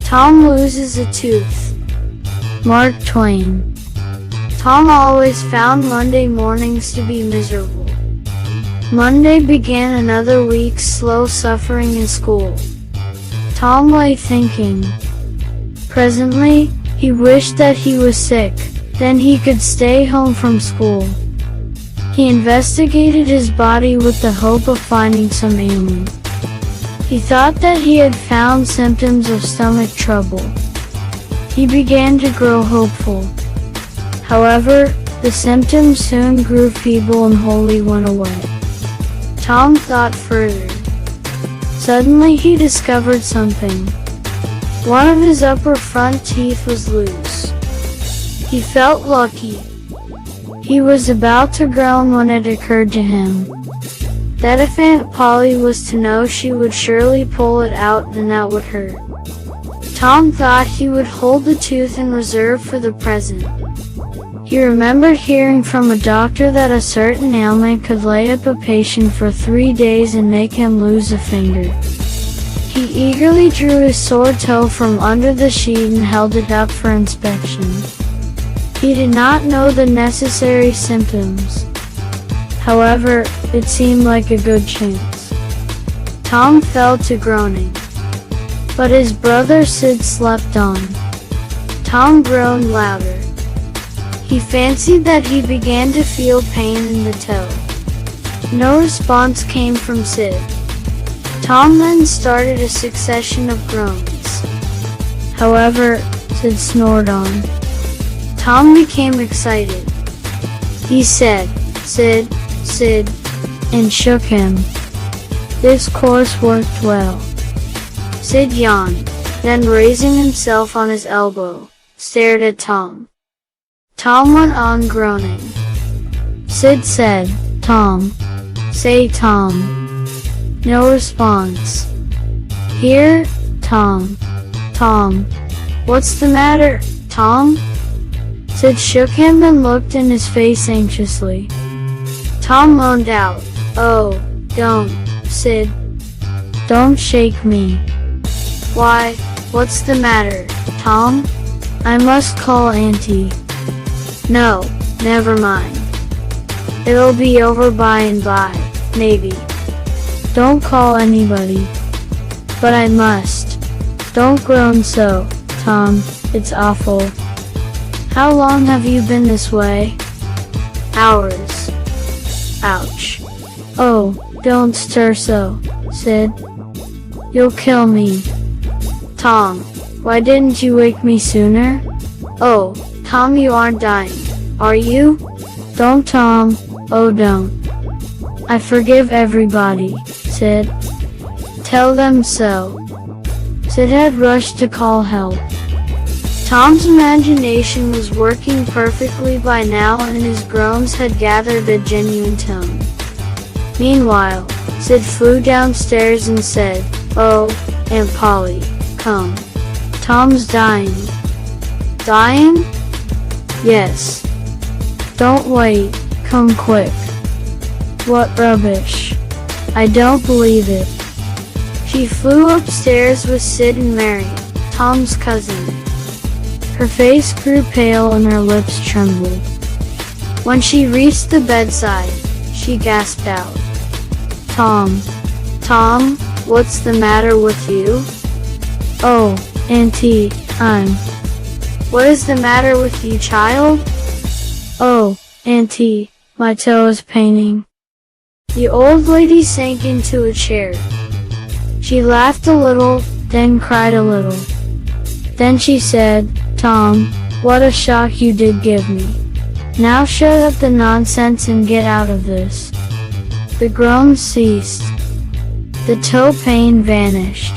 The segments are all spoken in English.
Tom loses a tooth. Mark Twain. Tom always found Monday mornings to be miserable. Monday began another week's slow suffering in school. Tom lay thinking. Presently, he wished that he was sick, then he could stay home from school. He investigated his body with the hope of finding some ailment. He thought that he had found symptoms of stomach trouble. He began to grow hopeful. However, the symptoms soon grew feeble and wholly went away. Tom thought further. Suddenly he discovered something. One of his upper front teeth was loose. He felt lucky. He was about to groan when it occurred to him that if Aunt Polly was to know, she would surely pull it out and that would hurt. Tom thought he would hold the tooth in reserve for the present. He remembered hearing from a doctor that a certain ailment could lay up a patient for 3 days and make him lose a finger. He eagerly drew his sore toe from under the sheet and held it up for inspection. He did not know the necessary symptoms. However, it seemed like a good chance. Tom fell to groaning. But his brother Sid slept on. Tom groaned louder. He fancied that he began to feel pain in the toe. No response came from Sid. Tom then started a succession of groans. However, Sid snored on. Tom became excited. He said, "Sid, Sid," and shook him. This course worked well. Sid yawned, then raising himself on his elbow, stared at Tom. Tom went on groaning. Sid said, "Tom. Say Tom." No response. "Here, Tom. Tom. What's the matter, Tom?" Sid shook him and looked in his face anxiously. Tom moaned out, "Oh, don't, Sid. Don't shake me." "Why, what's the matter, Tom?" "I must call Auntie." "No, never mind. It'll be over by and by, maybe." "Don't call anybody." "But I must." "Don't groan so, Tom, it's awful." "How long have you been this way?" "Hours." "Ouch." "Oh, don't stir so, Sid. You'll kill me." "Tom, why didn't you wake me sooner?" "Oh, Tom, you aren't dying, are you?" "Don't, Tom, oh don't." "I forgive everybody, Sid. Tell them so." Sid had rushed to call help. Tom's imagination was working perfectly by now and his groans had gathered a genuine tone. Meanwhile, Sid flew downstairs and said, "Oh, Aunt Polly, come. Tom's dying." "Dying?" "Yes." "Don't wait, come quick." "What rubbish. I don't believe it." She flew upstairs with Sid and Mary, Tom's cousin. Her face grew pale and her lips trembled. When she reached the bedside, she gasped out, "Tom, Tom, what's the matter with you?" "Oh, Auntie, What is the matter with you, child?" "Oh, Auntie, my toe is paining." The old lady sank into a chair. She laughed a little, then cried a little. Then she said, "Tom, what a shock you did give me. Now shut up the nonsense and get out of this." The groans ceased. The toe pain vanished.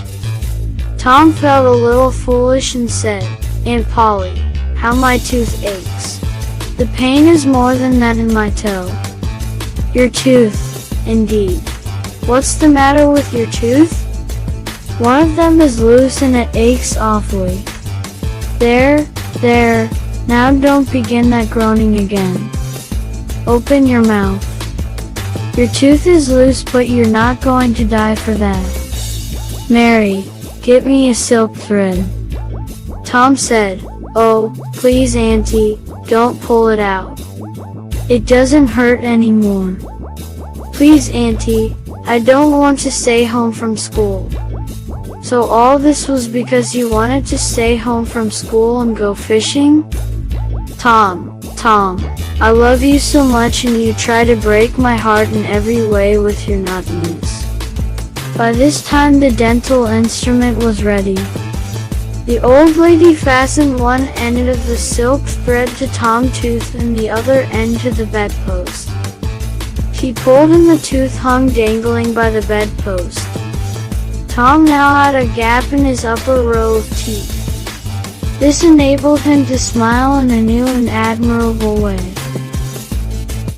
Tom felt a little foolish and said, "Aunt Polly, how my tooth aches. The pain is more than that in my toe." "Your tooth, indeed. What's the matter with your tooth?" "One of them is loose and it aches awfully." There, now don't begin that groaning again. Open your mouth. Your tooth is loose but you're not going to die for that. Mary, get me a silk thread." Tom said, "Oh, please Auntie, don't pull it out. It doesn't hurt anymore. Please Auntie, I don't want to stay home from school." So all this was because you wanted to stay home from school and go fishing? Tom, I love you so much and you try to break my heart in every way with your nuttiness. By this time the dental instrument was ready. The old lady fastened one end of the silk thread to Tom's tooth and the other end to the bedpost. She pulled and the tooth hung dangling by the bedpost. Tom now had a gap in his upper row of teeth. This enabled him to smile in a new and admirable way.